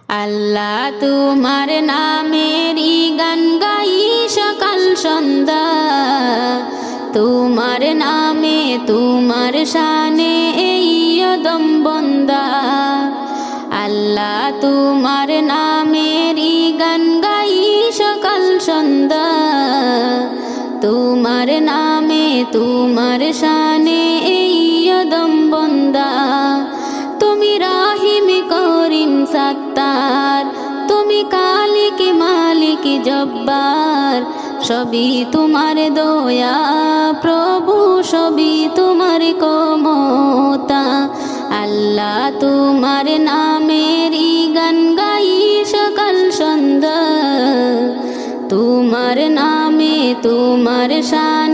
আল্লাহ তোমার নামেরই গান গাই সকাল সন্ধ্যা, তোমার নামে তোমার শানে এই অদম বন্দা। আল্লাহ তোমার নামেরই গান গাই সকাল সন্ধ্যা, তোমার নামে তোমার শানে এই অদম বন্দা। তুমি রাহিম করিম সাত্তার, তুমি কালিক মালিক জব্বার, সবই তোমার দয়া প্রভু, সবই তোমার ক্ষমতা। আল্লাহ তোমার নামেরই গান গাই সকাল সন্ধ্যা, তোমার নামে তোমার শান